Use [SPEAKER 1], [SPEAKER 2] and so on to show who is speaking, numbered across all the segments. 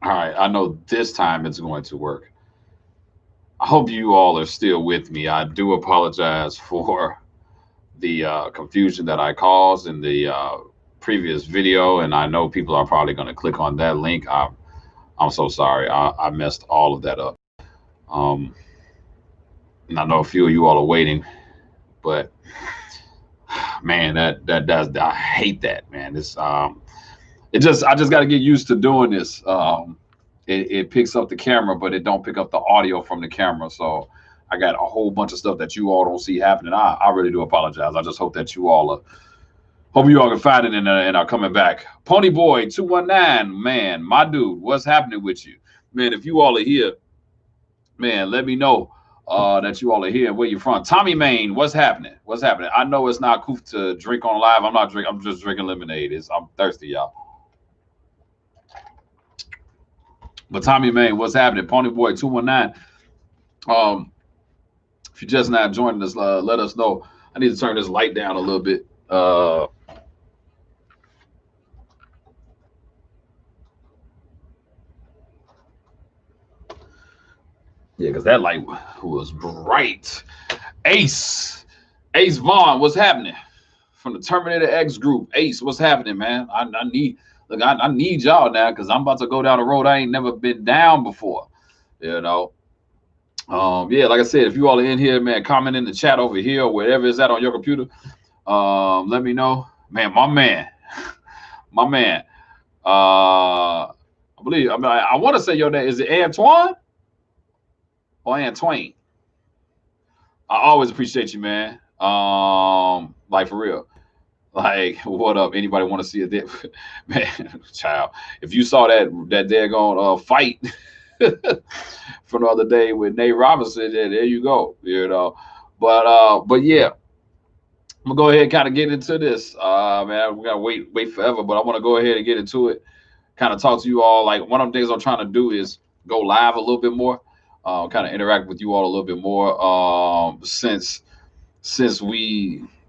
[SPEAKER 1] All right, I know this time it's going to work. I hope you all are still with me. I do apologize for the confusion that I caused in the previous video, and I know people are probably going to click on that link. I'm so sorry. I messed all of that up. Um, and I know a few of you all are waiting, but man, that does I hate that, man. I just got to get used to doing this. It picks up the camera, but it don't pick up the audio from the camera. So I got a whole bunch of stuff that you all don't see happening. I really do apologize. I just hope that you all are. Hope you all can find it and are coming back. Pony Boy 219, man, my dude, what's happening with you, man? If you all are here, man, let me know that you all are here and where you're from. Tommy Main, what's happening? What's happening? I know it's not cool to drink on live. I'm not drinking. I'm just drinking lemonade. I'm thirsty, y'all. But Tommy Main, what's happening? Pony Boy 219. Um, if you're just not joining us, let us know. I need to turn this light down a little bit. Yeah, because that light was bright. Ace Vaughn, what's happening? From the Terminator X group. Ace, what's happening, man? I need y'all now because I'm about to go down a road I ain't never been down before. You know. Yeah, like I said, if you all are in here, man, comment in the chat over here or wherever it's at on your computer. Let me know. Man, my man. I want to say your name. Is it Antoine or Antoine? I always appreciate you, man. Like for real. Like, what up? Anybody want to see it? Man, child. If you saw that daggone fight from the other day with Nate Robinson, there you go. You know. But yeah, I'm gonna go ahead and kind of get into this. Man, we gotta wait forever, but I want to go ahead and get into it. Kind of talk to you all. Like one of the things I'm trying to do is go live a little bit more. Kind of interact with you all a little bit more.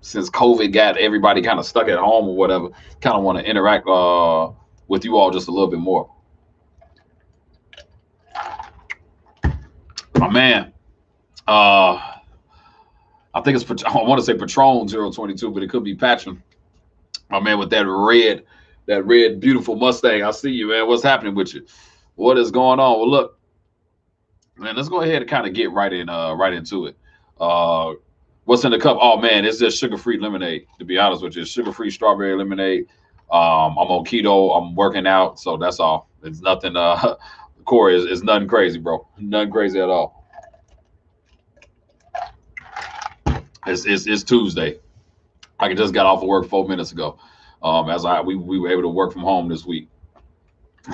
[SPEAKER 1] Since COVID got everybody kind of stuck at home or whatever, kind of want to interact with you all just a little bit more. My man, I think it's I want to say Patron 022, but it could be Patron. My man with that red beautiful Mustang. I see you, man. What's happening with you? What is going on? Well, look, man, let's go ahead and kind of get right into it. What's in the cup? Oh man, it's just sugar-free lemonade. To be honest with you, it's sugar-free strawberry lemonade. I'm on keto. I'm working out, so that's all. It's nothing. Corey, is nothing crazy, bro. Nothing crazy at all. It's Tuesday. I just got off of work 4 minutes ago. We were able to work from home this week.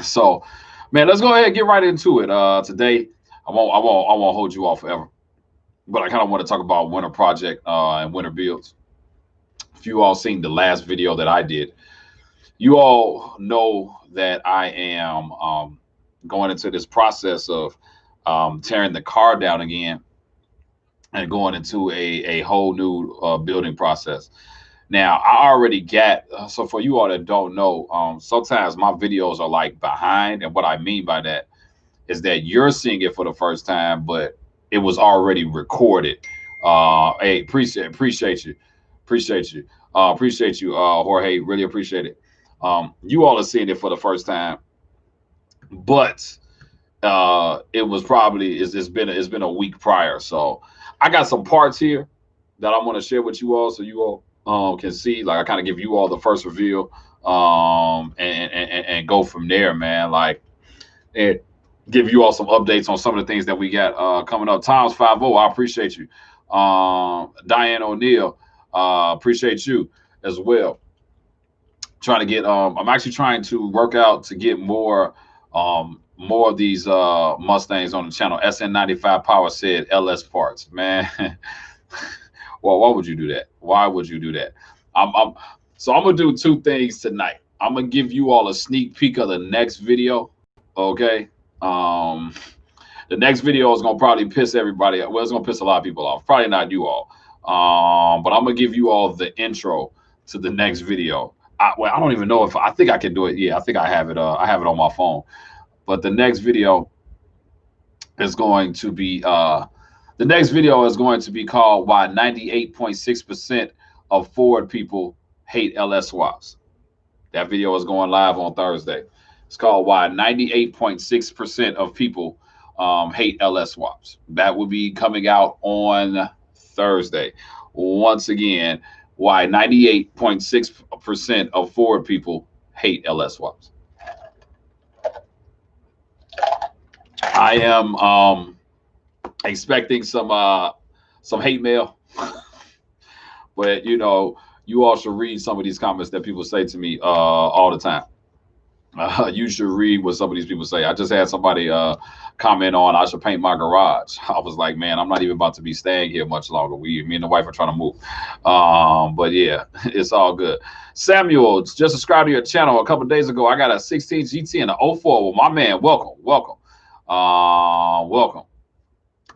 [SPEAKER 1] So, man, let's go ahead and get right into it. Today, I won't hold you all forever, but I kind of want to talk about winter project and winter builds. If you all seen the last video that I did, you all know that I am going into this process of tearing the car down again and going into a whole new building process. Now, I already got, so for you all that don't know, sometimes my videos are like behind. And what I mean by that is that you're seeing it for the first time, but it was already recorded. Hey, appreciate you. Appreciate you, Jorge. Really appreciate it. You all are seeing it for the first time, but it was probably it's been a week prior. So I got some parts here that I'm going to share with you all, so you all can see. Like I kind of give you all the first reveal, and go from there, man. Like and give you all some updates on some of the things that we got coming up. Times 50, I appreciate you. Diane O'Neill, appreciate you as well. Trying to get I'm actually trying to work out to get more of these Mustangs on the channel. SN95 Power said LS parts, man. Well, why would you do that? Why would you do that? So I'm gonna do two things tonight. I'm gonna give you all a sneak peek of the next video. Okay. The next video is gonna probably piss everybody off. Well, it's gonna piss a lot of people off. Probably not you all. But I'm gonna give you all the intro to the next video. I don't even know if I think I can do it. Yeah, I think I have it. I have it on my phone. But the next video is going to be called "Why 98.6% of Ford People Hate LS Swaps." That video is going live on Thursday. It's called "Why 98.6% of People Hate LS Swaps." That will be coming out on Thursday. Once again, why 98.6% of Ford people hate LS swaps. I am expecting some hate mail, but you know, you all should read some of these comments that people say to me all the time. You should read what some of these people say. I just had somebody comment on I should paint my garage. I was like, man, I'm not even about to be staying here much longer. Me and the wife are trying to move. But yeah, it's all good. Samuel, just subscribed to your channel a couple days ago. I got a 16 GT and an 04. Well, my man, welcome. Welcome.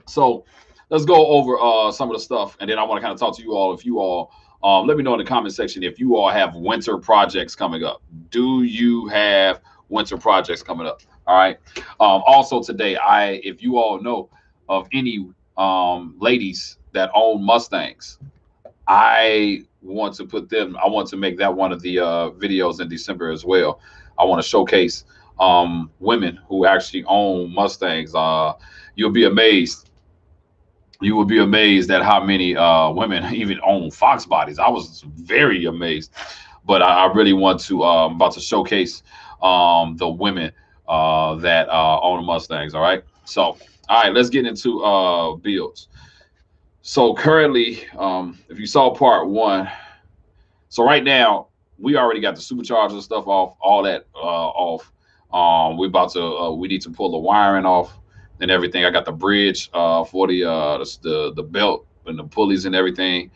[SPEAKER 1] So let's go over some of the stuff, and then I want to kind of talk to you all. If you all let me know in the comment section if you all have winter projects coming up. Do you have winter projects coming up? All right. Also today, if you all know of any ladies that own Mustangs, I want to make that one of the videos in December as well. I want to showcase women who actually own Mustangs. You'll be amazed. You will be amazed at how many women even own Fox bodies. I was very amazed, but I really want to. I'm about to showcase the women that own Mustangs. All right. So, all right, let's get into builds. So currently, if you saw part one, so right now we already got the supercharger stuff off, all that off. We need to pull the wiring off and everything. I got the bridge for the belt and the pulleys and everything.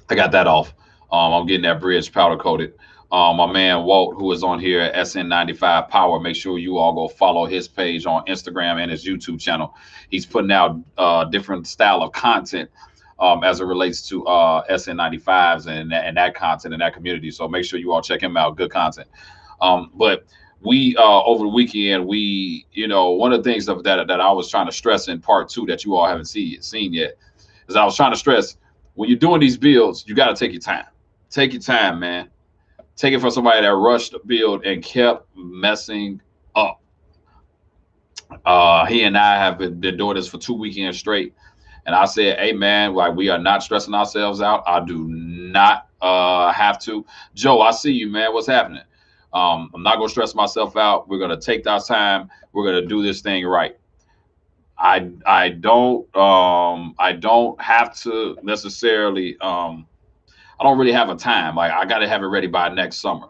[SPEAKER 1] I got that off. I'm getting that bridge powder coated. My man Walt, who is on here at SN95 Power, make sure you all go follow his page on Instagram and his YouTube channel. He's putting out different style of content as it relates to SN95s and that content and that community. So make sure you all check him out. Good content. But we over the weekend, one of the things that I was trying to stress in part two that you all haven't seen yet is I was trying to stress, when you're doing these builds, you got to take your time. Take your time, man. Take it from somebody that rushed the build and kept messing up. He and I have been doing this for 2 weekends straight. And I said, hey, man, like, we are not stressing ourselves out. I do not have to. Joe, I see you, man. What's happening? I'm not going to stress myself out. We're going to take our time. We're going to do this thing right. I don't have to necessarily I don't really have a time. Like, I got to have it ready by next summer,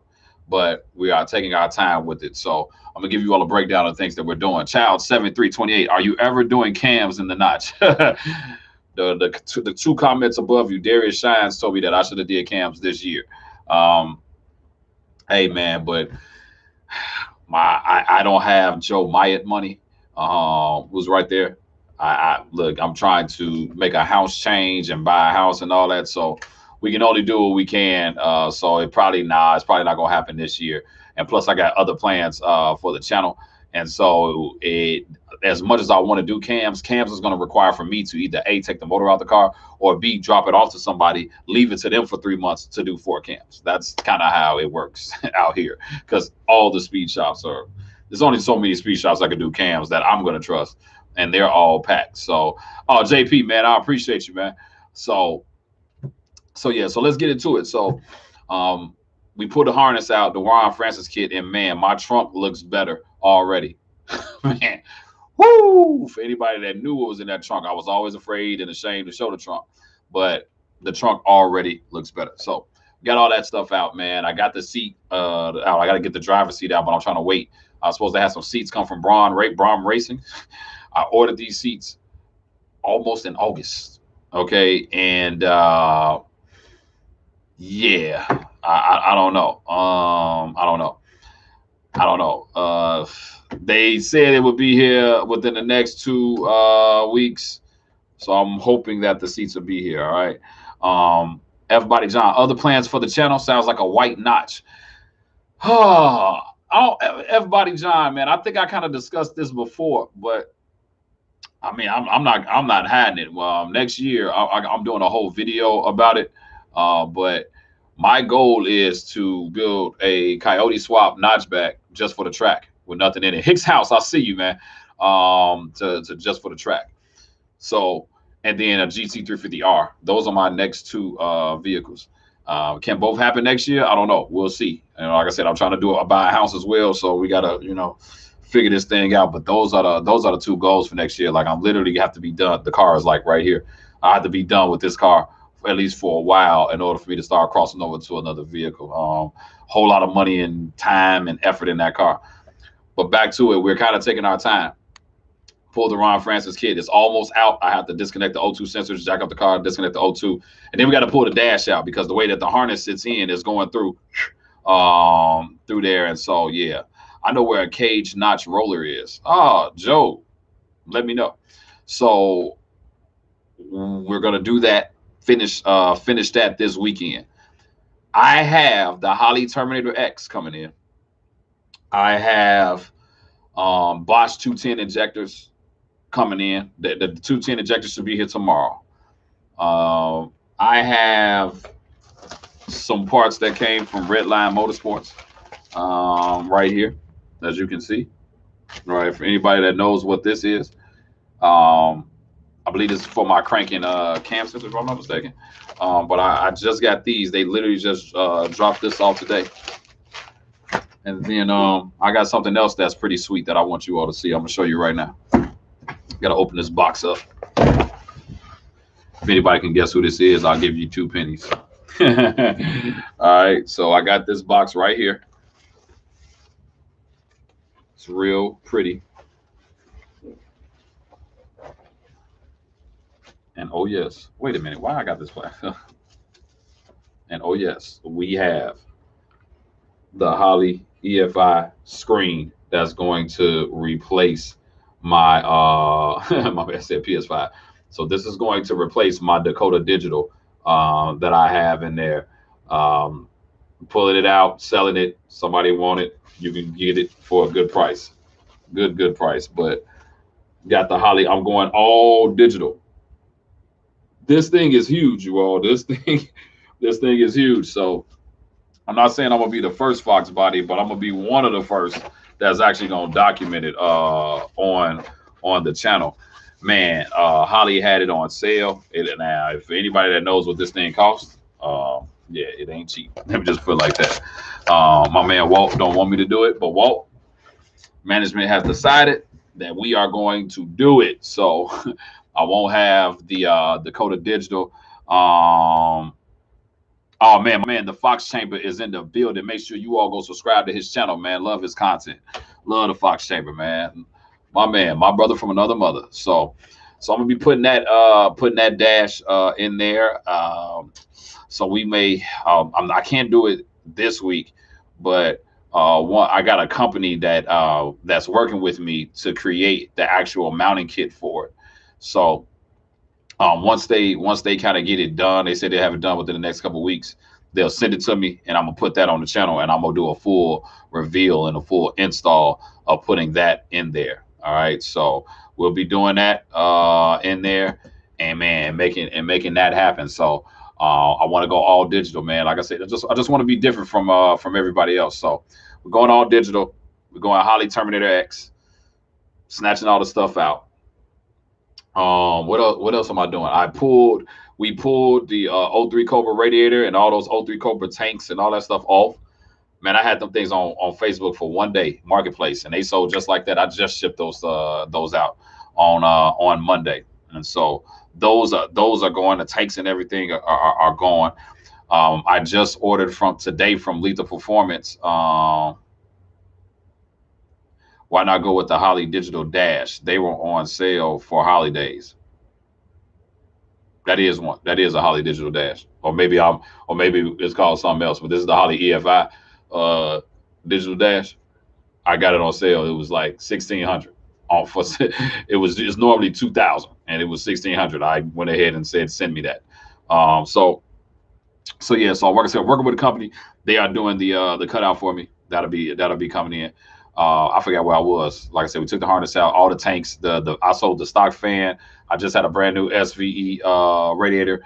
[SPEAKER 1] but we are taking our time with it. So I'm gonna give you all a breakdown of things that we're doing. Child 7328, are you ever doing cams in the notch? the two comments above you, Darius Shines told me that I should have did cams this year. Hey man, but I don't have Joe Myatt money. Who's right there? Look, I'm trying to make a house change and buy a house and all that. So we can only do what we can. So it's probably not gonna happen this year. And plus, I got other plans for the channel. And so as much as I want to do cams is going to require for me to either A, take the motor out the car, or B, drop it off to somebody, leave it to them for 3 months to do 4 cams. That's kind of how it works out here, because all the speed shops there's only so many speed shops I can do cams that I'm going to trust, and they're all packed. So, JP, man, I appreciate you, man. So yeah, so let's get into it. So we put the harness out, the Warren Francis kit, and man, my trunk looks better already. Man, woo! For anybody that knew what was in that trunk, I was always afraid and ashamed to show the trunk, but the trunk already looks better. So got all that stuff out, man. I got the seat out. I got to get the driver's seat out, but I'm trying to wait. I was supposed to have some seats come from Braun Racing. I ordered these seats almost in August. Okay, and yeah, I don't know. I don't know. They said it would be here within the next 2 weeks, so I'm hoping that the seats will be here. All right. Everybody, John. Other plans for the channel? Sounds like a white notch. Oh, F Body John, man. I think I kind of discussed this before, but I mean, I'm not hiding it. Next year, I'm doing a whole video about it. But my goal is to build a Coyote Swap notchback just for the track with nothing in it. Hicks House, I see you, man. To just for the track. So, and then a GT350R. Those are my next two vehicles. Can both happen next year? I don't know. We'll see. And like I said, I'm trying to buy a house as well. So we gotta, figure this thing out. But those are the two goals for next year. Like I'm literally have to be done. The car is like right here. I have to be done with this car at least for a while in order for me to start crossing over to another vehicle. Whole lot of money and time and effort in that car. But back to it, we're kind of taking our time. Pull the Ron Francis kit. It's almost out. I have to disconnect the O2 sensors, jack up the car, disconnect the O2, and then we got to pull the dash out because the way that the harness sits in is going through there. And so yeah, I know where a cage notch roller is. Oh, Joe, let me know. So we're gonna do that. Finish that this weekend. I have the Holley Terminator X coming in. I have Bosch 210 injectors coming in. The 210 injectors should be here tomorrow. I have some parts that came from Redline Motorsports right here, as you can see. Right, for anybody that knows what this is, I believe this is for my cranking cam sensor, if I'm not mistaken. But I just got these. They literally just dropped this off today. And then I got something else that's pretty sweet that I want you all to see. I'm gonna show you right now. Gotta open this box up. If anybody can guess who this is, I'll give you 2 pennies. All right, so I got this box right here. It's real pretty. And oh yes, wait a minute, why I got this black? And oh yes, we have the Holley EFI screen that's going to replace my my I said PS5. So this is going to replace my Dakota Digital that I have in there. Pulling it out, selling it. Somebody want it, you can get it for a good price. Good price. But got the Holley. I'm going all digital. This thing is huge, you all. This thing is huge. So I'm not saying I'm gonna be the first Fox body, but I'm gonna be one of the first that's actually gonna document it on the channel. Man, Holley had it on sale. Now, if anybody that knows what this thing costs, yeah, it ain't cheap. Let me just put it like that. My man Walt don't want me to do it, but Walt management has decided that we are going to do it. So I won't have the Dakota Digital. Oh man, the Fox Chamber is in the building. Make sure you all go subscribe to his channel, man. Love his content. Love the Fox Chamber, man. My man, my brother from another mother. So I'm gonna be putting that dash in there. So we may I can't do it this week, but I got a company that's working with me to create the actual mounting kit for it. So once they kind of get it done, they said they have it done within the next couple of weeks. They'll send it to me, and I'm gonna put that on the channel, and I'm gonna do a full reveal and a full install of putting that in there. All right, so we'll be doing that in there, and man, making that happen. So I want to go all digital, man. Like I said, I just want to be different from everybody else. So we're going all digital. We're going Holley Terminator X, snatching all the stuff out. What else am I doing? We pulled the O3 Cobra radiator and all those O3 Cobra tanks and all that stuff off. Man, I had them things on Facebook for 1 day, Marketplace, and they sold just like that. I just shipped those out on Monday, and so those are going. The tanks and everything are gone. I just ordered from Lethal Performance. Why not go with the Holley Digital Dash? They were on sale for holidays. That is one. That is a Holley Digital Dash, or maybe it's called something else. But this is the Holley EFI Digital Dash. I got it on sale. It was like 1,600. It's normally 2,000, and it was 1,600. I went ahead and said send me that. So yeah. So like I said, working with a company, they are doing the cutout for me. That'll be coming in. I forgot where I was. Like I said, we took the harness out, all the tanks. The I sold the stock fan. I just had a brand new SVE radiator.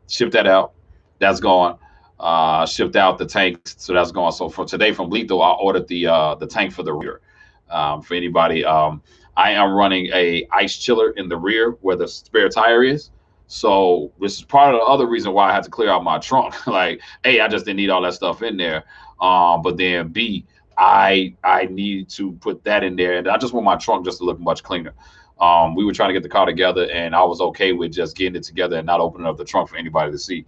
[SPEAKER 1] Shipped that out. That's gone. Shipped out the tanks, so that's gone. So for today from Lethal, I ordered the tank for the rear. For anybody, I am running a ice chiller in the rear where the spare tire is. So this is part of the other reason why I had to clear out my trunk. Like, A, I just didn't need all that stuff in there. But then B, I need to put that in there, and I just want my trunk just to look much cleaner. We were trying to get the car together, and I was okay with just getting it together and not opening up the trunk for anybody to see,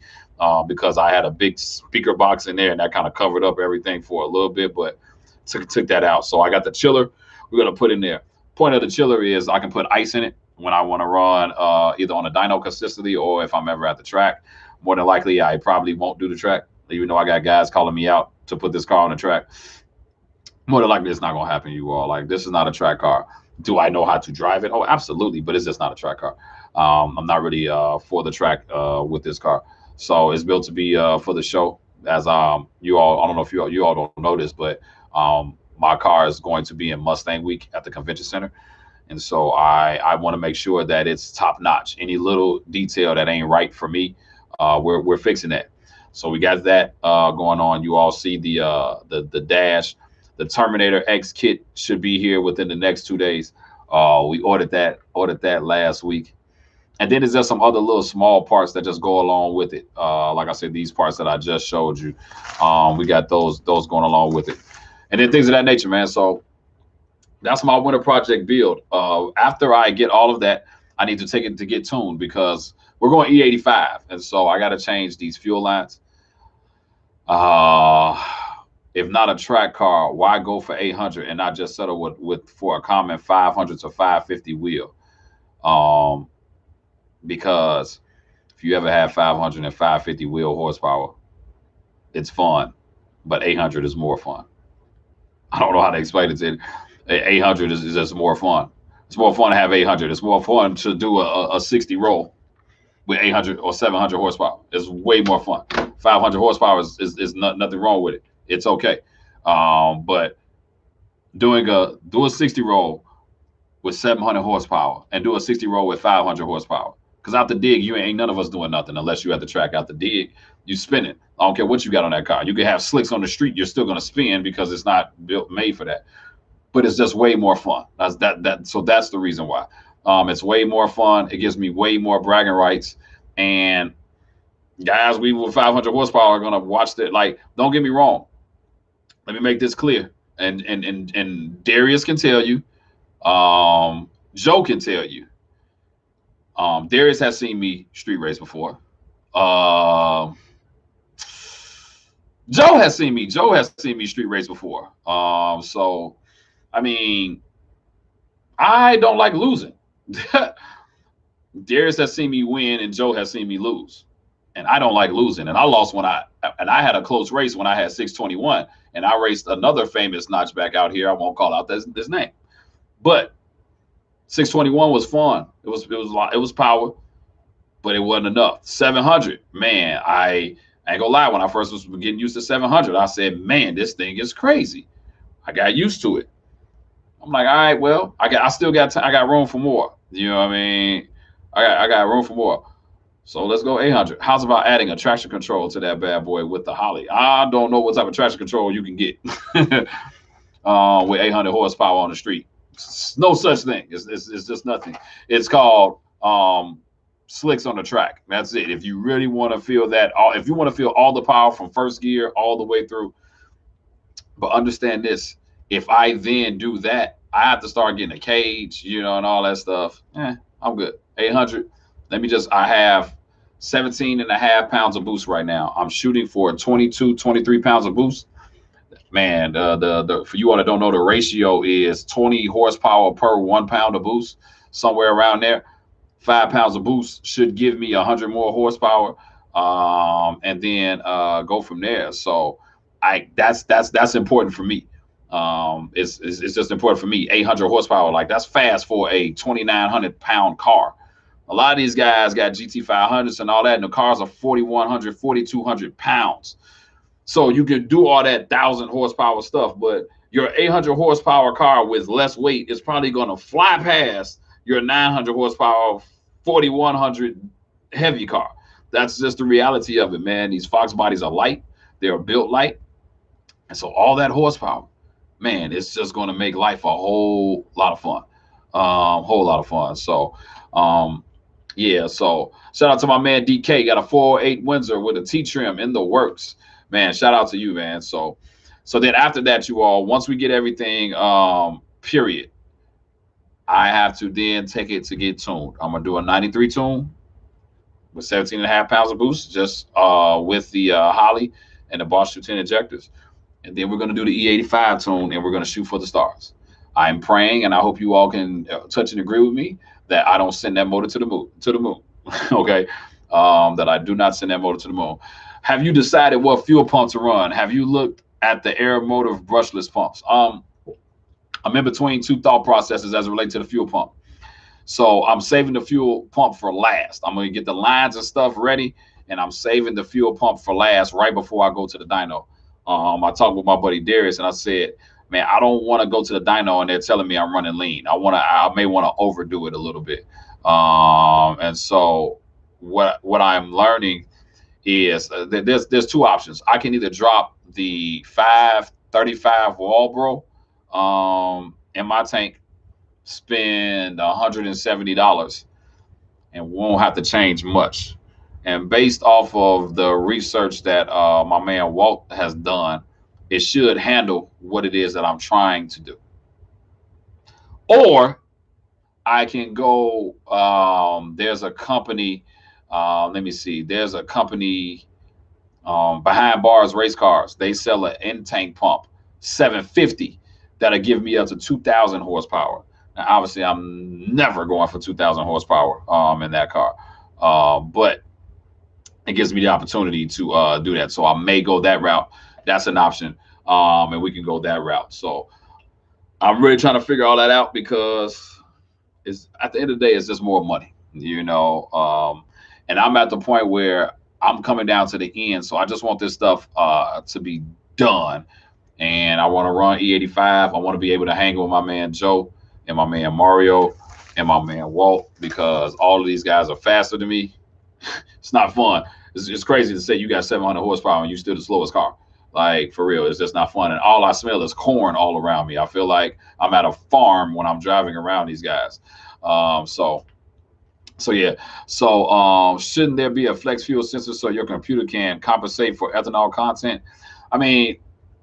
[SPEAKER 1] because I had a big speaker box in there, and that kind of covered up everything for a little bit. But took that out, so I got the chiller. We're gonna put in there. Point of the chiller is I can put ice in it when I want to run, either on a dyno consistently or if I'm ever at the track. More than likely, I probably won't do the track, even though I got guys calling me out to put this car on the track. More than likely, it's not going to happen, you all. Like, this is not a track car. Do I know how to drive it? Oh, absolutely, but it's just not a track car. I'm not really for the track with this car. So it's built to be for the show. As you all, I don't know if you all don't know this, but my car is going to be in Mustang Week at the convention center. And so I want to make sure that it's top notch. Any little detail that ain't right for me, we're fixing that. So we got that going on. You all see the dash. The Terminator X kit should be here within the next 2 days. We ordered that last week. And then there's just some other little small parts that just go along with it. Like I said, these parts that I just showed you, we got those going along with it. And then things of that nature, man. So that's my winter project build. After I get all of that, I need to take it to get tuned because we're going E85. And so I got to change these fuel lines. If not a track car, why go for 800 and not just settle with for a common 500 to 550 wheel? Because if you ever have 500 and 550 wheel horsepower, it's fun, but 800 is more fun. I don't know how to explain it to you. 800 is just more fun. It's more fun to have 800. It's more fun to do a 60 roll with 800 or 700 horsepower. It's way more fun. 500 horsepower is nothing wrong with it. It's okay. But do a 60 roll with 700 horsepower and do a 60 roll with 500 horsepower. Because out the dig, you ain't none of us doing nothing unless you at the track. Out the dig, you spin it. I don't care what you got on that car. You can have slicks on the street. You're still going to spin because it's not made for that. But it's just way more fun. So that's the reason why. It's way more fun. It gives me way more bragging rights. And guys, we with 500 horsepower are going to watch that. Like, don't get me wrong. Let me make this clear. And Darius can tell you. Joe can tell you. Darius has seen me street race before. Joe has seen me street race before. So, I mean, I don't like losing. Darius has seen me win, and Joe has seen me lose, and I don't like losing. And I lost I had a close race when I had 621, and I raced another famous notchback out here. I won't call out this name, but 621 was fun. It was power, but it wasn't enough. 700, man, I ain't gonna lie. When I first was getting used to 700, I said, man, this thing is crazy. I got used to it. I'm like, all right, well, I got room for more. You know what I mean? I got room for more. So let's go 800. How's about adding a traction control to that bad boy with the Holly? I don't know what type of traction control you can get with 800 horsepower on the street. No such thing. It's just nothing. It's called slicks on the track. That's it. If you really want to feel that, if you want to feel all the power from first gear all the way through, but understand this: if I then do that, I have to start getting a cage, and all that stuff. I'm good. 800. I have 17 and a half pounds of boost right now. I'm shooting for 22, 23 pounds of boost. Man, the for you all that don't know, the ratio is 20 horsepower per 1 pound of boost, somewhere around there. 5 pounds of boost should give me 100 more horsepower, and then go from there. So that's important for me. It's just important for me. 800 horsepower, like that's fast for a 2,900 pound car. A lot of these guys got GT500s and all that, and the cars are 4,100, 4,200 pounds. So you can do all that 1,000 horsepower stuff, but your 800 horsepower car with less weight is probably going to fly past your 900 horsepower 4100 heavy car. That's just the reality of it, man. These Fox bodies are light, they are built light, and so all that horsepower, man, it's just going to make life a whole lot of fun. Whole lot of fun. So, yeah. So shout out to my man DK. Got a 408 Windsor with a T trim in the works. Man, shout out to you, man. So then after that, you all, once we get everything, period, I have to then take it to get tuned. I'm gonna do a 93 tune with 17 and a half pounds of boost, just with the Holly and the Bosch 210 injectors. And then we're going to do the E85 tune and we're going to shoot for the stars. I'm praying, and I hope you all can touch and agree with me that I don't send that motor to the moon. Okay, that I do not send that motor to the moon. Have you decided what fuel pump to run? Have you looked at the Air Motive brushless pumps? I'm in between two thought processes as it relates to the fuel pump. So I'm saving the fuel pump for last. I'm going to get the lines and stuff ready, and I'm saving the fuel pump for last right before I go to the dyno. I talked with my buddy Darius, and I said, man, I don't want to go to the dyno and they're telling me I'm running lean. I may want to overdo it a little bit. And so what I'm learning is there's two options. I can either drop the 535 Walbro in my tank, spend $170, and won't have to change much. And based off of the research that my man Walt has done, it should handle what it is that I'm trying to do. Or I can go, there's a company, let me see, there's a company, Behind Bars Race Cars. They sell an in-tank pump, 750, that'll give me up to 2,000 horsepower. Now, obviously, I'm never going for 2,000 horsepower in that car, but it gives me the opportunity to do that. So I may go that route. That's an option, and we can go that route. So I'm really trying to figure all that out because it's at the end of the day, it's just more money, you know. And I'm at the point where I'm coming down to the end, so I just want this stuff to be done. And I want to run E85. I want to be able to hang with my man Joe and my man Mario and my man Walt, because all of these guys are faster than me. It's not fun. It's crazy to say you got 700 horsepower and you still the slowest car. Like, for real, it's just not fun. And all I smell is corn all around me. I feel like I'm at a farm when I'm driving around these guys. So yeah. So shouldn't there be a flex fuel sensor so your computer can compensate for ethanol content? I mean,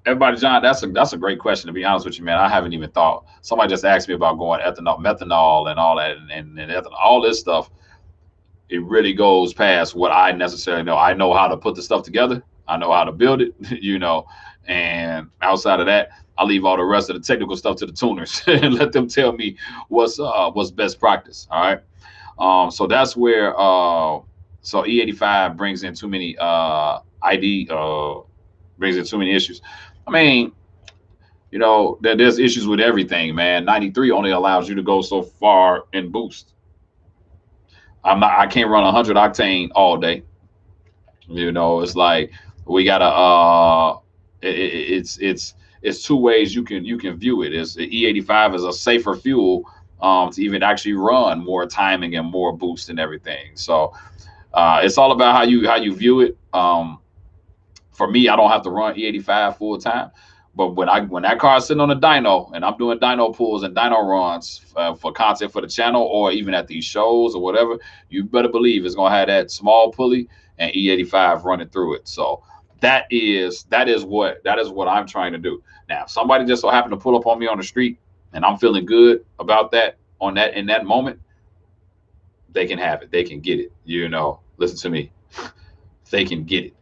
[SPEAKER 1] everybody, John, that's a great question, to be honest with you, man. I haven't even thought. Somebody just asked me about going ethanol, methanol, and all that, and ethanol, all this stuff. It really goes past what I necessarily know. I know how to put the stuff together. I know how to build it, you know, and outside of that, I leave all the rest of the technical stuff to the tuners and let them tell me what's best practice. All right. So that's where so E85 brings in too many brings in too many issues. I mean, you know, there's issues with everything, man. 93 only allows you to go so far in boost. I can't run 100 octane all day. You know, it's like we gotta it's two ways you can view it. Is the E85 is a safer fuel to even actually run more timing and more boost and everything. So it's all about how you view it. For me, I don't have to run E85 full time. But when that car is sitting on a dyno and I'm doing dyno pulls and dyno runs for content for the channel, or even at these shows or whatever, you better believe it's gonna have that small pulley and E85 running through it. So that is what I'm trying to do. Now, if somebody just so happened to pull up on me on the street and I'm feeling good about that in that moment, they can have it. They can get it. You know, listen to me. They can get it.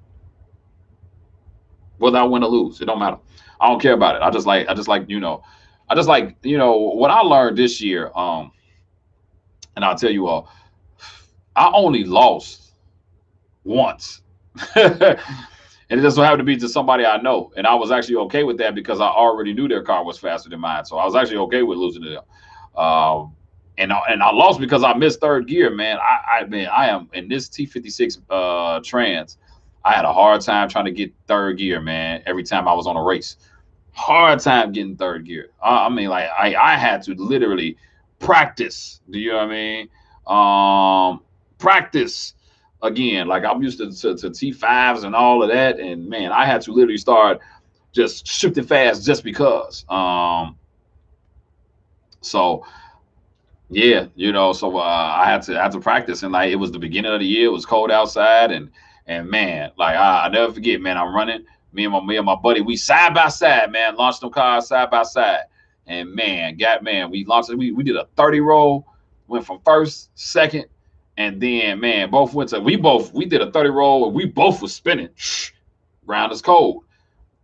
[SPEAKER 1] Whether I win or lose, it don't matter. I don't care about it. I just like what I learned this year. And I'll tell you all, I only lost once. And it just so happened to be to somebody I know. And I was actually okay with that because I already knew their car was faster than mine. So I was actually okay with losing to them. And I lost because I missed third gear, man. I am in this T56 Trans. I had a hard time trying to get third gear, man. Every time I was on a race, hard time getting third gear. I mean, like I had to literally practice. Do you know what I mean? Practice again. Like I'm used to T5s and all of that, and man, I had to literally start just shifting fast just because. So yeah, so I had to practice, and like it was the beginning of the year. It was cold outside, and man, like I never forget, man. I'm running. Me and my buddy, we side by side, man. Launched them cars side by side, and man, we launched. We did a 30 roll, went from first, second, and then man, both went to. We did a 30 roll, and we both was spinning. Ground is cold.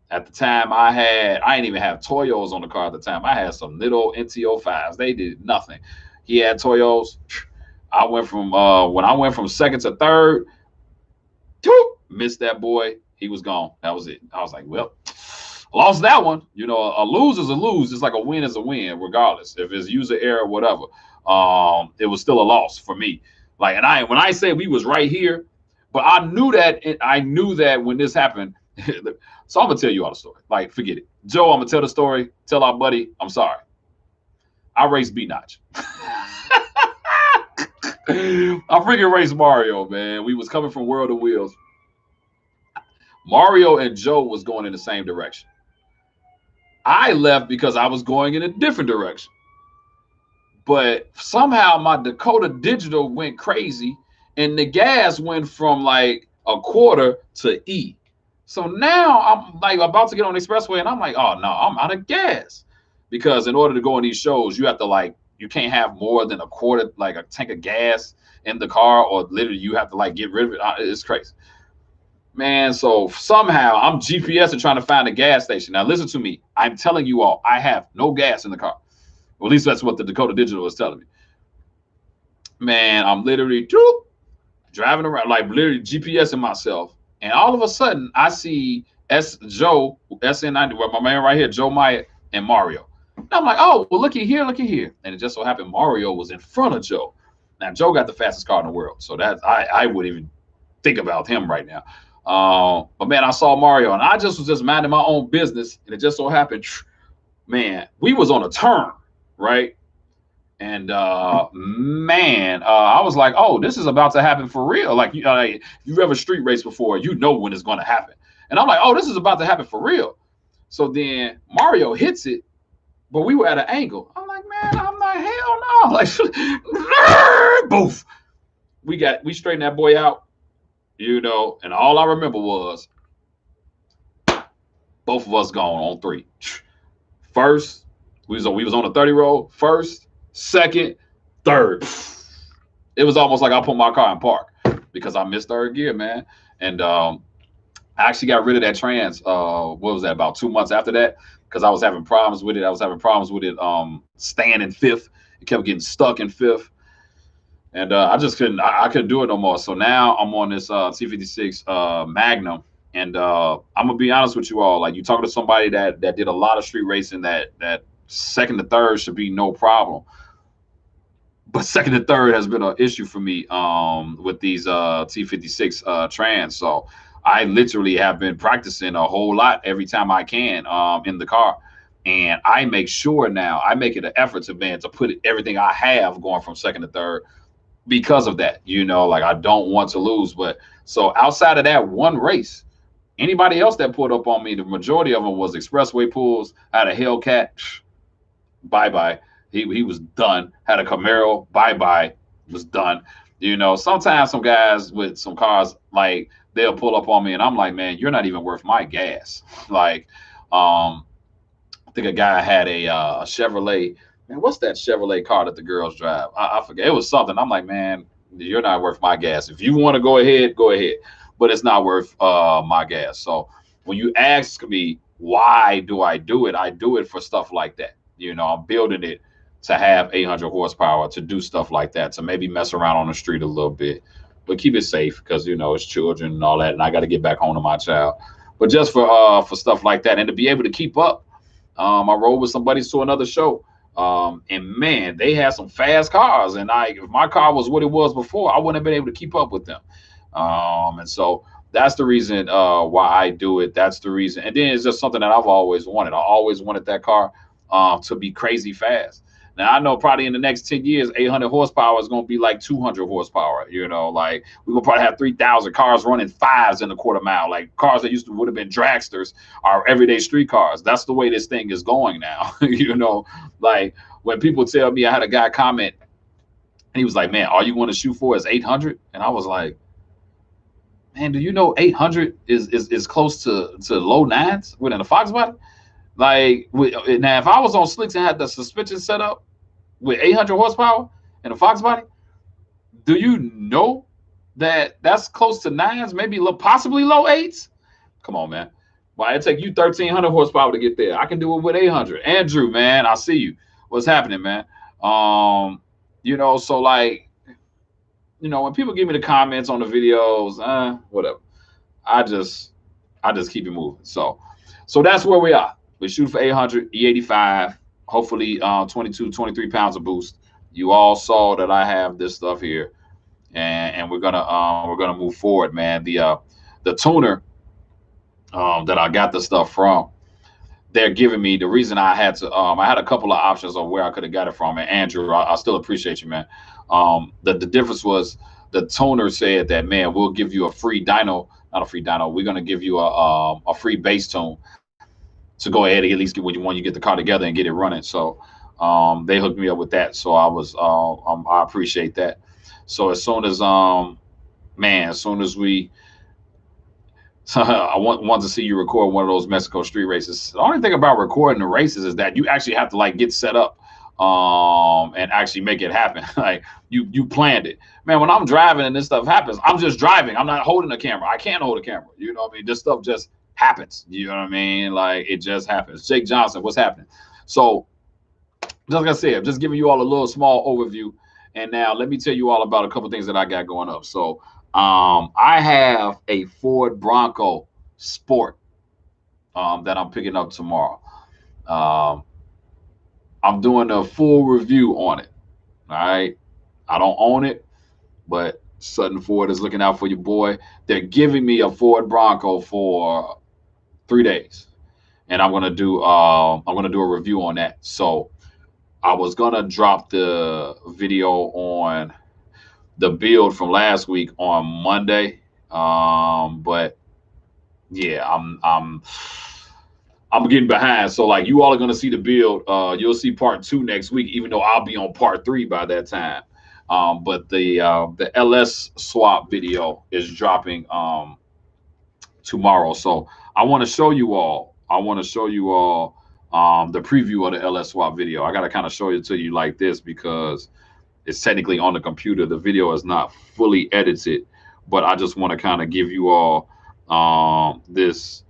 [SPEAKER 1] At the time, I didn't even have Toyos on the car at the time. I had some little NT05s. They did nothing. He had Toyos. I went from when I went from second to third, missed that boy. He was gone. That was it. I was like, well, lost that one. A lose is a lose. It's like a win is a win, regardless if it's user error or whatever. It was still a loss for me. Like, and when I say we was right here, but I knew that when this happened. So I'm gonna tell you all the story. Like, forget it, Joe. I'm gonna tell the story. Tell our buddy, I'm sorry. I raced B Notch. I freaking raced Mario, man. We was coming from World of Wheels. Mario and Joe was going in the same direction. I left because I was going in a different direction. But somehow my Dakota Digital went crazy, and the gas went from like a quarter to E. So now I'm like about to get on the expressway, and I'm like, oh no, I'm out of gas. Because in order to go on these shows, you have to you can't have more than a quarter, like a tank of gas in the car, or literally you have to get rid of it. It's crazy. Man, so somehow I'm GPS and trying to find a gas station. Now listen to me. I'm telling you all, I have no gas in the car. Well, at least that's what the Dakota Digital is telling me. Man, I'm literally driving around, like literally GPSing myself. And all of a sudden, I see Joe, SN90, my man right here, Joe Myatt and Mario. And I'm like, oh, well, looky here. And it just so happened Mario was in front of Joe. Now, Joe got the fastest car in the world. So I wouldn't even think about him right now. But man, I saw Mario, and I was just minding my own business. And it just so happened, man, we was on a turn, right? And man, I was like, oh, this is about to happen for real. Like, if you've ever street raced before, you know when it's going to happen. And I'm like, oh, this is about to happen for real. So then Mario hits it, but we were at an angle. I'm like, man, I'm not, hell no. Like, boof. We straightened that boy out, and all I remember was both of us gone on 3. First, we was on a 30 roll. First, second, third. It was almost like I put my car in park because I missed third gear, man. And I actually got rid of that trans. What was that? About 2 months after that, because I was having problems with it. Staying in fifth. It kept getting stuck in fifth, and I just couldn't. I couldn't do it no more. So now I'm on this T56 Magnum, and I'm gonna be honest with you all. Like, you talking to somebody that did a lot of street racing, that second to third should be no problem. But second and third has been an issue for me with these T56 trans. So I literally have been practicing a whole lot every time I can in the car. And I make sure now, I make it an effort to put everything I have going from second to third because of that. Like, I don't want to lose. But so outside of that one race, anybody else that pulled up on me, the majority of them was expressway pulls. I had a Hellcat, bye-bye. He was done. Had a Camaro, bye-bye, was done. Sometimes some guys with some cars, like, they'll pull up on me, and I'm like, man, you're not even worth my gas. Like, I think a guy had a Chevrolet. Man, what's that Chevrolet car that the girls drive? I forget. It was something. I'm like, man, you're not worth my gas. If you want to go ahead, but it's not worth my gas. So when you ask me, why do I do it? I do it for stuff like that. I'm building it to have 800 horsepower, to do stuff like that, to maybe mess around on the street a little bit, but keep it safe because, it's children and all that, and I got to get back home to my child. But just for stuff like that, and to be able to keep up. I rode with some buddies to another show, and man, they had some fast cars, and if my car was what it was before, I wouldn't have been able to keep up with them. And so That's the reason why I do it. That's the reason. And then it's just something that I've always wanted. I always wanted that car to be crazy fast. Now I know probably in the next 10 years, 800 horsepower is going to be like 200 horsepower. You know, like we will probably have 3,000 cars running fives in a quarter mile. Like cars that used to would have been dragsters are everyday street cars. That's the way this thing is going now. You know, like when people tell me, I had a guy comment and he was like, "Man, all you want to shoot for is 800?" And I was like, "Man, do you know 800 is close to low nines within a Fox body?" Like now, if I was on slicks and had the suspension set up with 800 horsepower and a Fox body, do you know that that's close to nines, maybe possibly low eights? Come on, man. Why it take you 1,300 horsepower to get there? I can do it with 800. Andrew, man, I see you. What's happening, man? You know, so like, you know, when people give me the comments on the videos, whatever. I just keep it moving. So that's where we are. We shoot for 800, E85, hopefully 22, 23 pounds of boost. You all saw that I have this stuff here, and we're gonna move forward, man. The tuner that I got the stuff from, they're giving me the reason I had to. I had a couple of options of where I could have got it from, and Andrew, I still appreciate you, man. The difference was the toner said that, man, we'll give you a free dyno, not a free dyno. We're gonna give you a free bass tone to go ahead and at least get when you get the car together and get it running. So they hooked me up with that. So I appreciate that. So as soon as as soon as we I want to see you record one of those Mexico street races. The only thing about recording the races is that you actually have to like get set up and actually make it happen. Like you planned it. Man, when I'm driving and this stuff happens, I'm just driving. I'm not holding the camera. I can't hold a camera. You know what I mean? This stuff just happens. You know what I mean? Like it just happens. Jake Johnson, what's happening? So just like I said, I'm just giving you all a little small overview. And now let me tell you all about a couple things that I got going up. So I have a Ford Bronco Sport that I'm picking up tomorrow. I'm doing a full review on it. All right. I don't own it, but Sutton Ford is looking out for your boy. They're giving me a Ford Bronco for 3 days, and I'm gonna do a review on that. So I was gonna drop the video on the build from last week on Monday, but yeah, I'm getting behind. So like you all are gonna see the build. You'll see part 2 next week, even though I'll be on part 3 by that time. But the LS swap video is dropping tomorrow. So I want to show you all. The preview of the LS swap video. I gotta kind of show it to you like this because it's technically on the computer. The video is not fully edited, but I just want to kind of give you all this.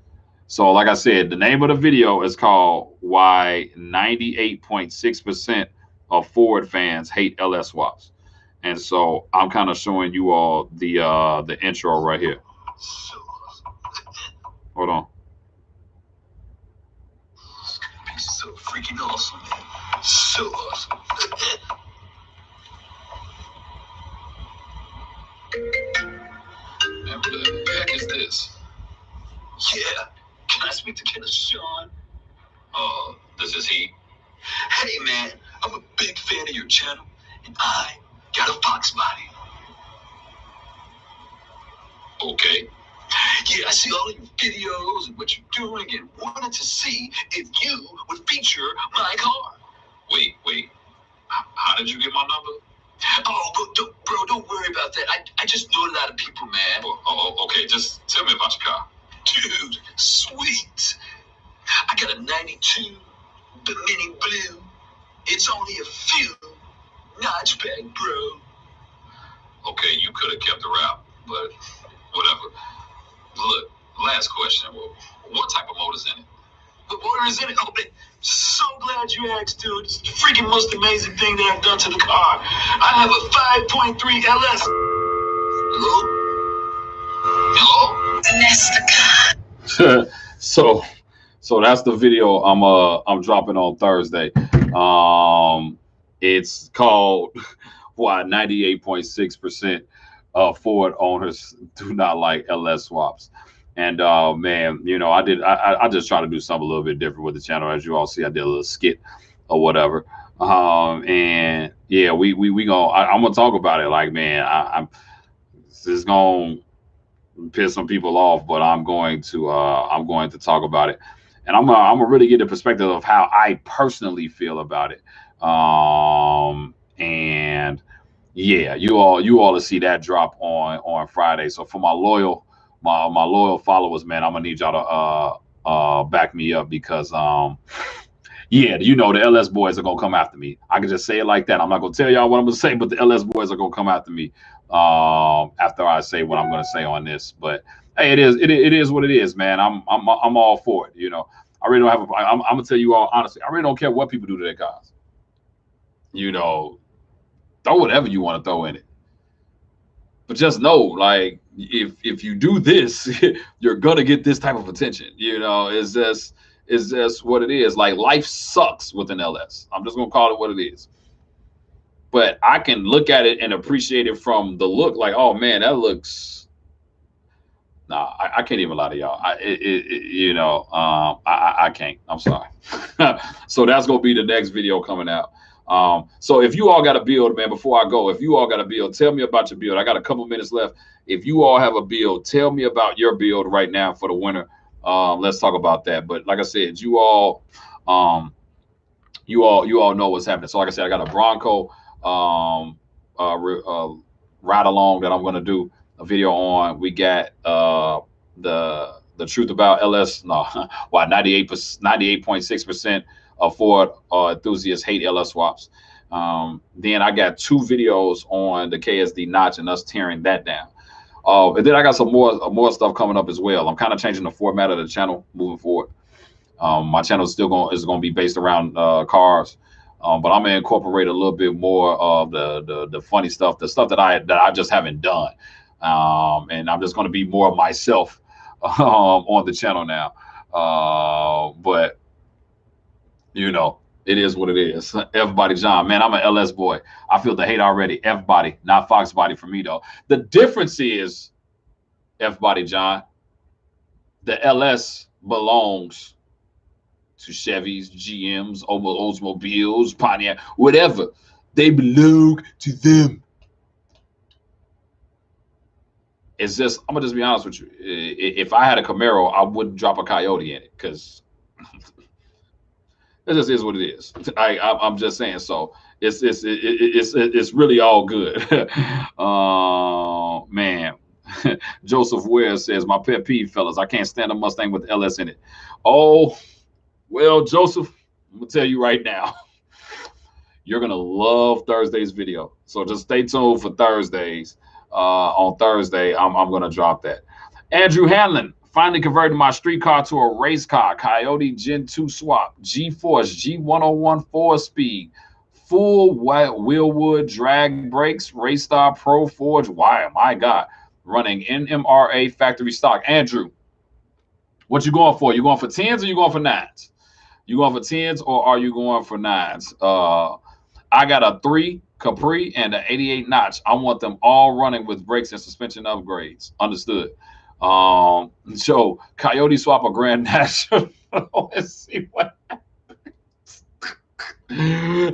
[SPEAKER 1] So like I said, the name of the video is called Why 98.6% of Ford Fans Hate LS Swaps. And so I'm kind of showing you all the intro right here. Hold on.
[SPEAKER 2] So freaking awesome, man. So awesome.
[SPEAKER 1] Man, what the heck is this?
[SPEAKER 2] Yeah. Can I speak to Kenneth Sean?
[SPEAKER 1] This is he.
[SPEAKER 2] Hey, man. I'm a big fan of your channel, and I got a Fox body.
[SPEAKER 1] Okay.
[SPEAKER 2] Yeah, I see all of your videos and what you're doing and wanted to see if you would feature my car.
[SPEAKER 1] Wait. How did you get my number?
[SPEAKER 2] Oh, bro, don't worry about that. I just know a lot of people, man.
[SPEAKER 1] Oh, okay. Just tell me about your car.
[SPEAKER 2] Dude, sweet. I got a 92, the mini blue. It's only a few notchback, bro.
[SPEAKER 1] Okay, you could have kept the route, but whatever. Look, last question. What type of motor's in it?
[SPEAKER 2] What motor is in it? Oh, man, so glad you asked, dude. It's the freaking most amazing thing that I've done to the car. I have a 5.3 LS. Hello? Hello?
[SPEAKER 1] That's the car. So that's the video I'm dropping on Thursday. It's called Why 98.6% Ford owners do not like LS swaps. And man, you know, I just try to do something a little bit different with the channel. As you all see, I did a little skit or whatever. And yeah, we gonna I'm gonna talk about it. Like, man, I'm this is gonna piss some people off, but I'm going to talk about it, and I'm gonna really get the perspective of how I personally feel about it. And yeah, you all will see that drop on Friday. So for my loyal followers, man, I'm gonna need y'all to back me up because yeah, you know the LS boys are gonna come after me. I can just say it like that. I'm not gonna tell y'all what I'm gonna say, but the LS boys are gonna come after me after I say what I'm gonna say on this. But hey, it is what it is, man. I'm all for it. You know, I really don't have a. I'm gonna tell you all honestly. I really don't care what people do to their cars. You know, throw whatever you want to throw in it, but just know, like, if you do this, you're gonna get this type of attention. You know, it's just what it is. Like, life sucks with an LS. I'm just gonna call it what it is. But I can look at it and appreciate it from the look. Like, oh man, that looks. Nah, I can't even lie to y'all. You know, I can't. I'm sorry. So that's gonna be the next video coming out. So if you all got a build, man, before I go, if you all got a build, tell me about your build. I got a couple minutes left. If you all have a build, tell me about your build right now for the winter. Let's talk about that. But like I said, um, you all know what's happening. So like I said, I got a Bronco ride along that I'm gonna do a video on. We got the truth about LS. No, why 98.6% of Ford enthusiasts hate LS swaps. Then I got two videos on the KSD notch and us tearing that down. And then I got some more stuff coming up as well. I'm kind of changing the format of the channel moving forward. My channel is going to be based around cars, but I'm gonna incorporate a little bit more of the funny stuff, the stuff that I just haven't done, and I'm just going to be more of myself on the channel now. But you know, it is what it is. Everybody, John, man, I'm an LS boy. I feel the hate already. Everybody, not Fox body for me though. The difference is, everybody, John, the LS belongs to Chevys, GMs, Oldsmobiles, Pontiac, whatever. They belong to them. It's just, I'm gonna just be honest with you. If I had a Camaro, I wouldn't drop a Coyote in it because it just is what it is. I'm just saying. So it's really all good. Man, Joseph Ware says my pet peeve, fellas. I can't stand a Mustang with LS in it. Oh, well, Joseph, I'm gonna tell you right now, you're gonna love Thursday's video. So just stay tuned for Thursdays. On Thursday, I'm gonna drop that. Andrew Hanlon finally converted my street car to a race car. Coyote Gen 2 swap, G-Force G101 4-speed, full white wheelwood drag brakes, Raystar Pro Forge wire. My God, running NMRA factory stock. Andrew, what you going for? You going for 10s or you going for 9s? You going for 10s or are you going for 9s? I got a 3 Capri and an 88 notch. I want them all running with brakes and suspension upgrades. Understood. So Coyote swap a Grand National. Let's see what happens.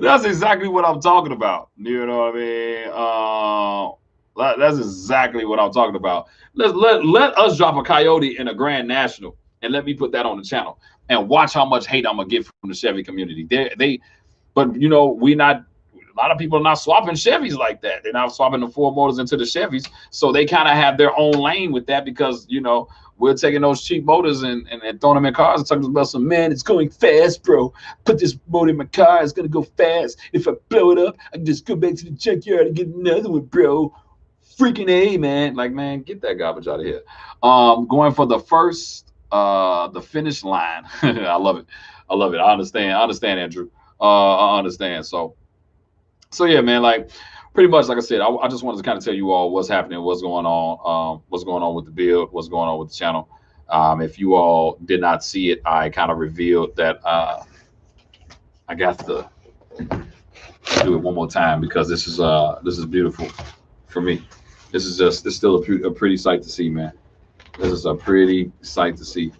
[SPEAKER 1] That's exactly what I'm talking about. You know what I mean? That's exactly what I'm talking about. Let us drop a Coyote in a Grand National and let me put that on the channel and watch how much hate I'm gonna get from the Chevy community. But you know, a lot of people are not swapping Chevys like that. They're not swapping the Ford motors into the Chevys. So they kind of have their own lane with that because, you know, we're taking those cheap motors and throwing them in cars and talking about some, man, it's going fast, bro. Put this motor in my car. It's going to go fast. If I blow it up, I can just go back to the junkyard and get another one, bro. Freaking A, man. Like, man, get that garbage out of here. Going for the finish line. I love it. I love it. I understand, Andrew. I understand. So yeah, man, like pretty much like I said, I just wanted to kind of tell you all what's happening, what's going on with the build, what's going on with the channel. If you all did not see it, I kind of revealed that I got to do it one more time because this is beautiful for me. This is just it's still a pretty sight to see, man. This is a pretty sight to see.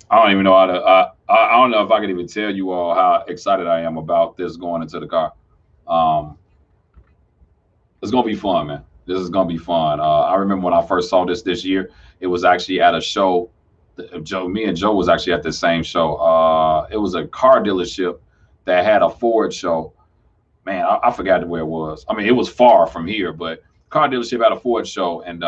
[SPEAKER 1] I don't even know how to. I don't know if I can even tell you all how excited I am about this going into the car. Um, it's gonna be fun, man. This is gonna be fun. I remember when I first saw this year. It was actually at a show. Me and Joe was actually at the same show. It was a car dealership that had a Ford show. Man, I forgot where it was. I mean, it was far from here, but car dealership had a Ford show, and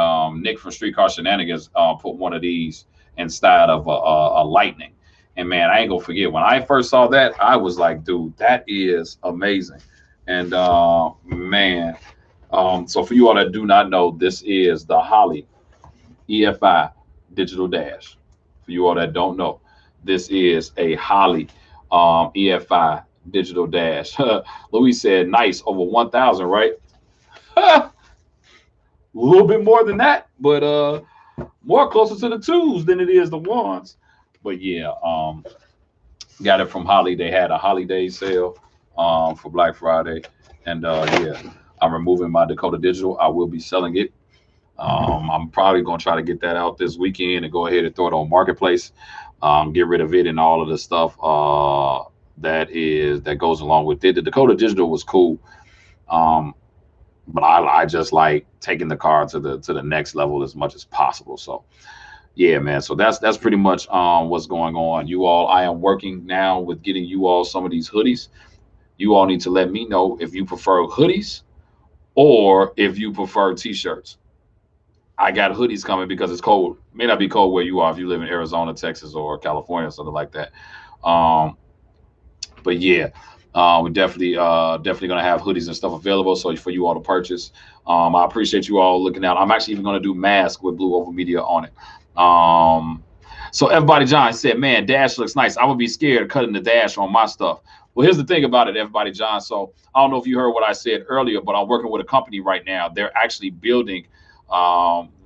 [SPEAKER 1] Nick from Streetcar Shenanigans put one of these instead of a Lightning. And man, I ain't gonna forget when I first saw that, I was like, dude, that is amazing. And man, so for you all that do not know, this is the Holley EFI Digital Dash. For you all that don't know, this is a Holley EFI Digital Dash. Louis said, nice, over 1,000, right? A little bit more than that, but more closer to the twos than it is the ones. But yeah, got it from Holley. They had a holiday sale for Black Friday. And yeah, I'm removing my Dakota Digital. I will be selling it. I'm probably going to try to get that out this weekend and go ahead and throw it on Marketplace. Get rid of it and all of the stuff that goes along with it. The Dakota Digital was cool. But I just like taking the car to the next level as much as possible. So yeah, man. So that's pretty much what's going on. You all, I am working now with getting you all some of these hoodies. You all need to let me know if you prefer hoodies or if you prefer t-shirts. I got hoodies coming because it's cold. It may not be cold where you are if you live in Arizona, Texas, or California, or something like that. Um, but yeah, we're definitely gonna have hoodies and stuff available. So for you all to purchase, I appreciate you all looking out. I'm actually even gonna do mask with Blue Oval Media on it. So everybody, John said, "Man, Dash looks nice. I would be scared of cutting the dash on my stuff." Well, here's the thing about it, everybody, John. So I don't know if you heard what I said earlier, but I'm working with a company right now. They're actually building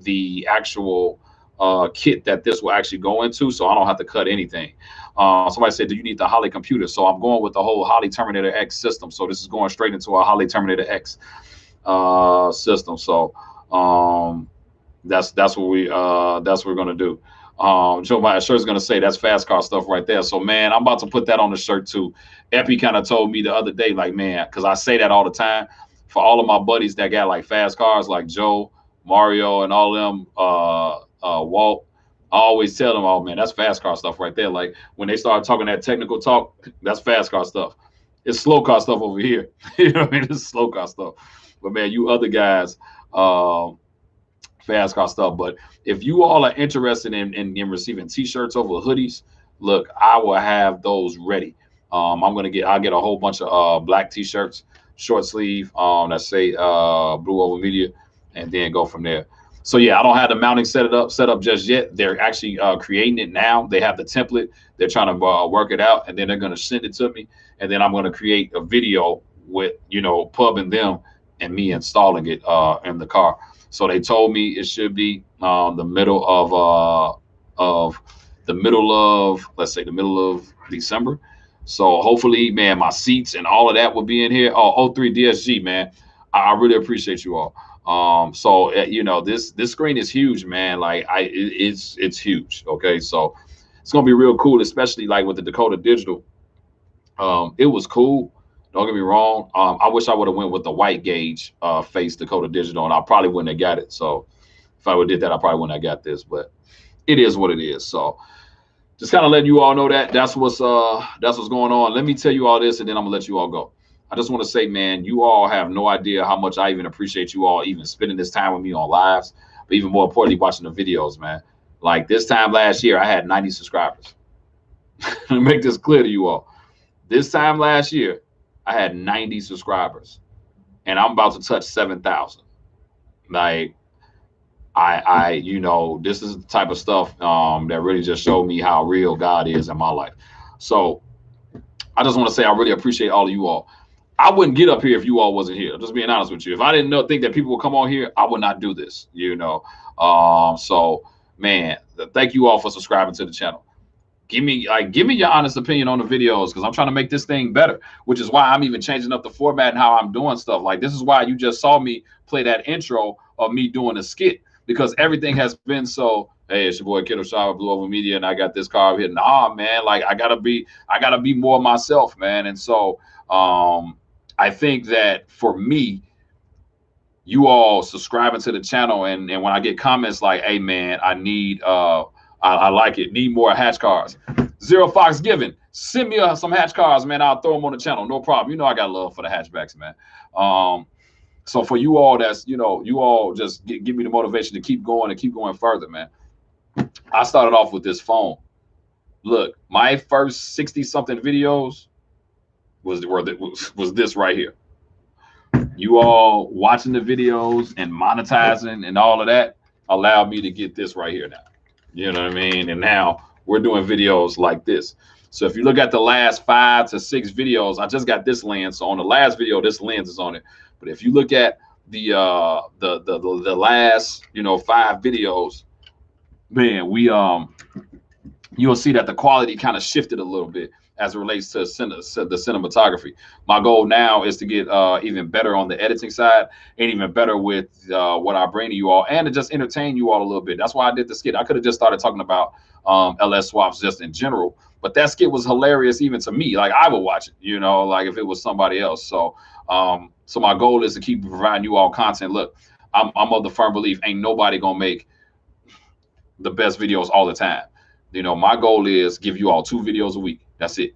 [SPEAKER 1] the actual kit that this will actually go into, so I don't have to cut anything. Somebody said, "Do you need the Holley computer?" So I'm going with the whole Holley Terminator X system. So this is going straight into a Holley Terminator X system. So that's what we're gonna do. Joe, my shirt's gonna say that's fast car stuff right there. So man, I'm about to put that on the shirt too. Epi kind of told me the other day, like, man, because I say that all the time for all of my buddies that got like fast cars, like Joe, Mario, and all them, Walt. I always tell them, "Oh man, that's fast car stuff right there." Like when they start talking that technical talk, that's fast car stuff. It's slow car stuff over here. You know what I mean? It's slow car stuff. But man, you other guys, fast car stuff. But if you all are interested in receiving t-shirts over hoodies, look, I will have those ready. I'll get a whole bunch of black t-shirts, short sleeve, that say Blue Oval Media, and then go from there. So yeah, I don't have the mounting set up just yet. They're actually creating it now. They have the template. They're trying to work it out, and then they're going to send it to me, and then I'm going to create a video with Pub and them and me installing it in the car. So they told me it should be the middle of let's say the middle of December. So hopefully, man, my seats and all of that will be in here. Oh, O3 DSG, man, I really appreciate you all. So this screen is huge, man. Like it's huge. Okay, so it's gonna be real cool, especially like with the Dakota Digital. It was cool. Don't get me wrong. I wish I would have went with the white gauge face Dakota Digital, and I probably wouldn't have got it. So if I would have did that, I probably wouldn't have got this. But it is what it is. So just kind of letting you all know that that's what's going on. Let me tell you all this, and then I'm gonna let you all go. I just want to say, man, you all have no idea how much I even appreciate you all even spending this time with me on lives, but even more importantly, watching the videos, man. Like this time last year, I had 90 subscribers. Let me make this clear to you all. This time last year, I had 90 subscribers, and I'm about to touch 7,000. Like, this is the type of stuff that really just showed me how real God is in my life. So I just want to say I really appreciate all of you all. I wouldn't get up here if you all wasn't here. Just being honest with you. If I didn't think that people would come on here, I would not do this, So, man, thank you all for subscribing to the channel. Give me your honest opinion on the videos, because I'm trying to make this thing better, which is why I'm even changing up the format and how I'm doing stuff. Like, this is why you just saw me play that intro of me doing a skit, because everything has been so, hey, it's your boy Kiddo Shaw, Blue Oval Media, and I got this car here. Nah, man, like I gotta be more myself, man. And so I think that for me, you all subscribing to the channel, and when I get comments like, hey man, I need I like it, need more hatch cars. Zero Fox Given, send me some hatch cars, man. I'll throw them on the channel, no problem. You know I got love for the hatchbacks, man. So for you all, that's, you all just give me the motivation to keep going and keep going further, man. I started off with this phone. Look, my first 60-something videos was this right here. You all watching the videos and monetizing and all of that allowed me to get this right here now. You know what I mean? And now we're doing videos like this. So if you look at the last 5 to 6 videos, I just got this lens. So on the last video, this lens is on it. But if you look at the last 5 videos, man, you'll see that the quality kind of shifted a little bit as it relates to the cinematography. My goal now is to get even better on the editing side, and even better with what I bring to you all, and to just entertain you all a little bit. That's why I did the skit. I could have just started talking about LS swaps just in general, but that skit was hilarious even to me. Like, I would watch it, like if it was somebody else. So so my goal is to keep providing you all content. Look, I'm of the firm belief ain't nobody gonna make the best videos all the time. My goal is give you all 2 videos a week. That's it.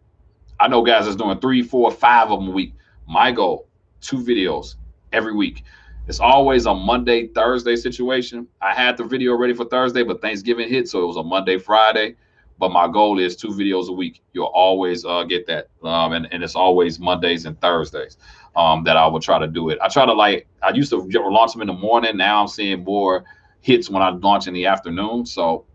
[SPEAKER 1] I know guys that's doing 3, 4, 5 of them a week. My goal, 2 videos every week. It's always a Monday, Thursday situation. I had the video ready for Thursday, but Thanksgiving hit, so it was a Monday, Friday. But my goal is 2 videos a week. You'll always get that. And it's always Mondays and Thursdays that I will try to do it. I used to launch them in the morning. Now I'm seeing more hits when I launch in the afternoon. So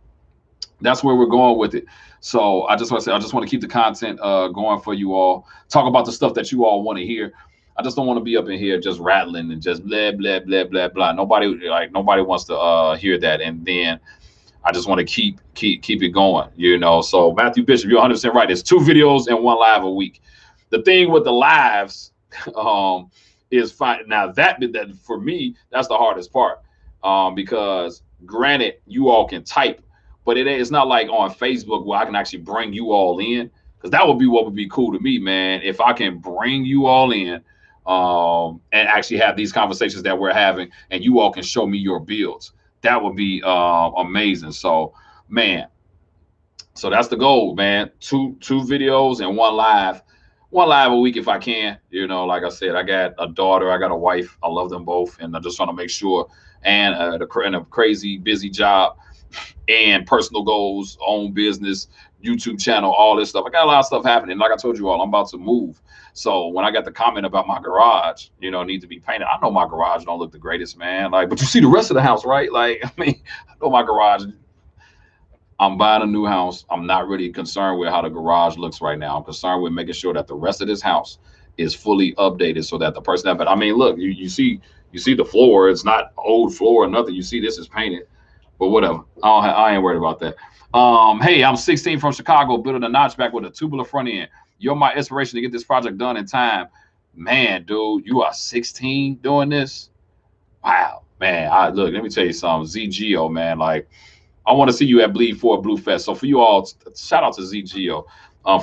[SPEAKER 1] that's where we're going with it. So I just want to keep the content going for you all. Talk about the stuff that you all want to hear. I just don't want to be up in here just rattling and just blah blah blah blah blah. Nobody wants to hear that. And then I just want to keep it going. So Matthew Bishop, you're 100% right. It's 2 videos and 1 live a week. The thing with the lives is fine. Now that for me, that's the hardest part, because granted, you all can type. But it's not like on Facebook where I can actually bring you all in, because that would be what would be cool to me, man. If I can bring you all in and actually have these conversations that we're having, and you all can show me your builds, that would be amazing. So, man, so that's the goal, man. 2 videos and 1 live a week if I can. Like I said, I got a daughter, I got a wife. I love them both, and I just want to make sure. And a crazy busy job, and personal goals, own business, YouTube channel, all this stuff. I got a lot of stuff happening. Like I told you all, I'm about to move. So when I got the comment about my garage, need to be painted. I know my garage don't look the greatest, man. Like, but you see the rest of the house, right? Like, I know my garage. I'm buying a new house. I'm not really concerned with how the garage looks right now. I'm concerned with making sure that the rest of this house is fully updated, so that the person but look, you see the floor. It's not old floor or nothing. You see this is painted. But whatever, I ain't worried about that. Hey, I'm 16 from Chicago, building a notchback with a tubular front end. You're my inspiration to get this project done in time. Man, dude, you are 16 doing this? Wow, man. Look, let me tell you something. ZGO, man, like, I want to see you at Bleed for Blue Fest. So for you all, shout out to ZGO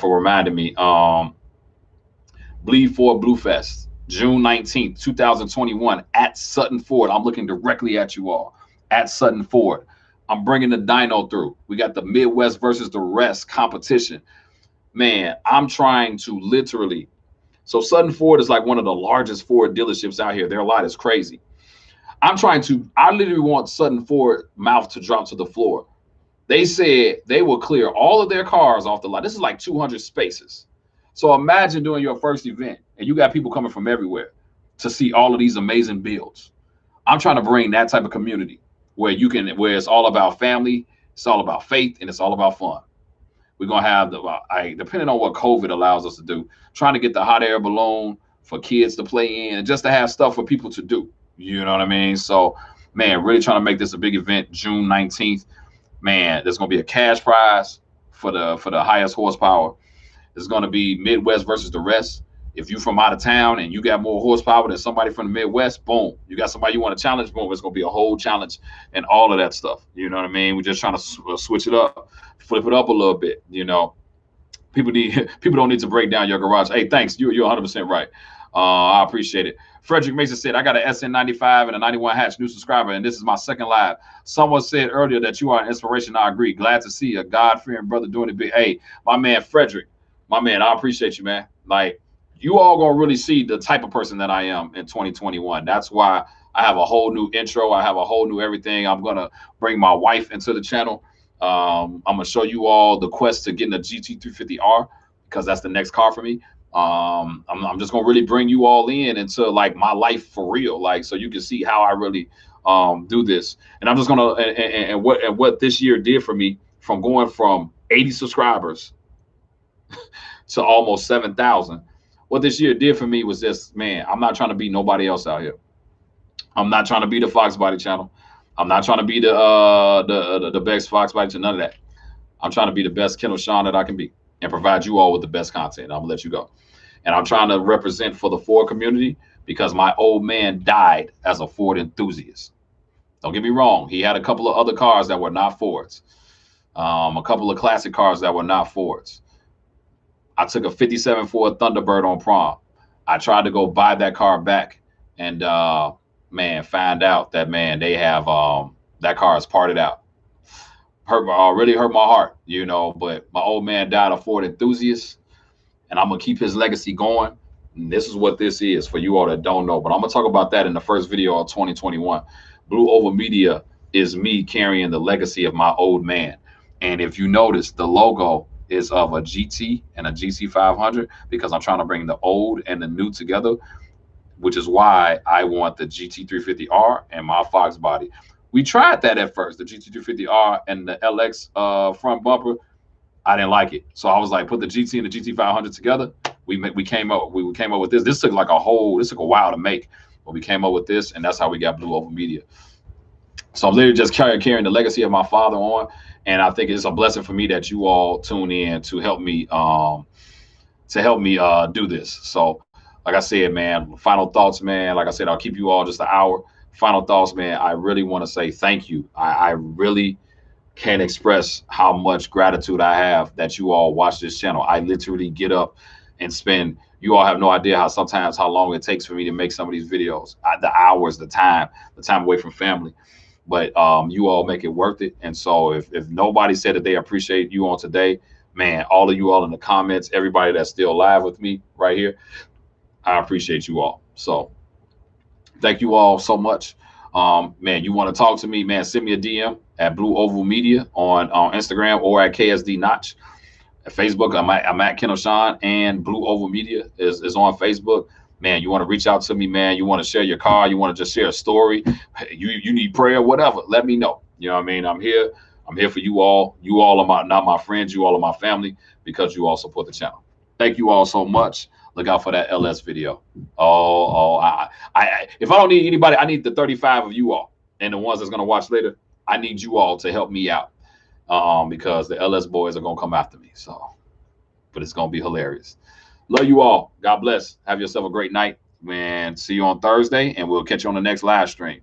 [SPEAKER 1] for reminding me. Bleed for Blue Fest, June 19th, 2021 at Sutton Ford. I'm looking directly at you all. At Sutton Ford. I'm bringing the dyno through. We got the Midwest versus the rest competition. Man, I'm trying to literally. So Sutton Ford is like one of the largest Ford dealerships out here. Their lot is crazy. I literally want Sutton Ford mouth to drop to the floor. They said they will clear all of their cars off the lot. This is like 200 spaces. So imagine doing your first event and you got people coming from everywhere to see all of these amazing builds. I'm trying to bring that type of community where it's all about family, it's all about faith, and it's all about fun. We're gonna have depending on what COVID allows us to do, trying to get the hot air balloon for kids to play in, and just to have stuff for people to do. You know what I mean? So, man, really trying to make this a big event, June 19th. Man, there's gonna be a cash prize, for the highest horsepower. It's going to be Midwest versus the rest. If you from out of town and you got more horsepower than somebody from the Midwest, boom, you got somebody you want to challenge, boom, it's going to be a whole challenge and all of that stuff. You know what I mean? We're just trying to switch it up, flip it up a little bit. You know, people don't need to break down your garage. Hey, thanks. You're 100% right. I appreciate it. Frederick Mason said, I got an SN95 and a 91 hatch, new subscriber, and this is my second live. Someone said earlier that you are an inspiration. I agree. Glad to see a God-fearing brother doing it big. Hey, my man, Frederick, my man, I appreciate you, man. Like, you all going to really see the type of person that I am in 2021. That's why I have a whole new intro. I have a whole new everything. I'm going to bring my wife into the channel. I'm going to show you all the quest to getting a GT350R because that's the next car for me. I'm just gonna really bring you all into like my life for real, like so you can see how I really do this. And I'm just gonna and what this year did for me from going from 80 subscribers to almost 7,000. What this year did for me was this, man. I'm not trying to be nobody else out here. I'm not trying to be the Fox Body channel. I'm not trying to be the best Fox Body channel. None of that. I'm trying to be the best Kendall Sean that I can be and provide you all with the best content. I'm gonna let you go. And I'm trying to represent for the Ford community because my old man died as a Ford enthusiast. Don't get me wrong. He had a couple of other cars that were not Fords. A couple of classic cars that were not Fords. I took a 57 Ford Thunderbird on prom. I tried to go buy that car back and, man, find out that, man, they have that car is parted out. Really hurt my heart, you know, but my old man died a Ford enthusiast. And I'm going to keep his legacy going. And this is what this is for you all that don't know. But I'm going to talk about that in the first video of 2021. Blue Oval Media is me carrying the legacy of my old man. And if you notice, the logo is of a GT and a GT500 because I'm trying to bring the old and the new together, which is why I want the GT350R and my Fox Body. We tried that at first, the GT350R and the LX front bumper. I didn't like it, so I was like, put the GT and the GT500 together. We came up with this. This took a while to make, but we came up with this, and that's how we got Blue Oval Media. So I'm literally just carrying the legacy of my father on, and I think it's a blessing for me that you all tune in to help me do this. So, like I said, man, final thoughts, man. Like I said, I'll keep you all just an hour. Final thoughts, man. I really want to say thank you. I really can't express how much gratitude I have that you all watch this channel. I literally get up and spend, you all have no idea how long it takes for me to make some of these videos, the hours, the time away from family, but you all make it worth it. And so if nobody said that they appreciate you on today, man, all of you all in the comments, everybody that's still live with me right here, I appreciate you all. So thank you all so much. Man, you want to talk to me, man, send me a DM at Blue Oval Media on Instagram or at KSD Notch. At Facebook, I'm at Kendall Sean, and Blue Oval Media is on Facebook. Man, you want to reach out to me, man. You want to share your car. You want to just share a story. You need prayer, whatever. Let me know. You know what I mean? I'm here for you all. You all are not my friends. You all are my family because you all support the channel. Thank you all so much. Look out for that LS video. If I don't need anybody, I need the 35 of you all and the ones that's going to watch later. I need you all to help me out because the LS boys are going to come after me. So, but it's going to be hilarious. Love you all. God bless. Have yourself a great night. And see you on Thursday, and we'll catch you on the next live stream.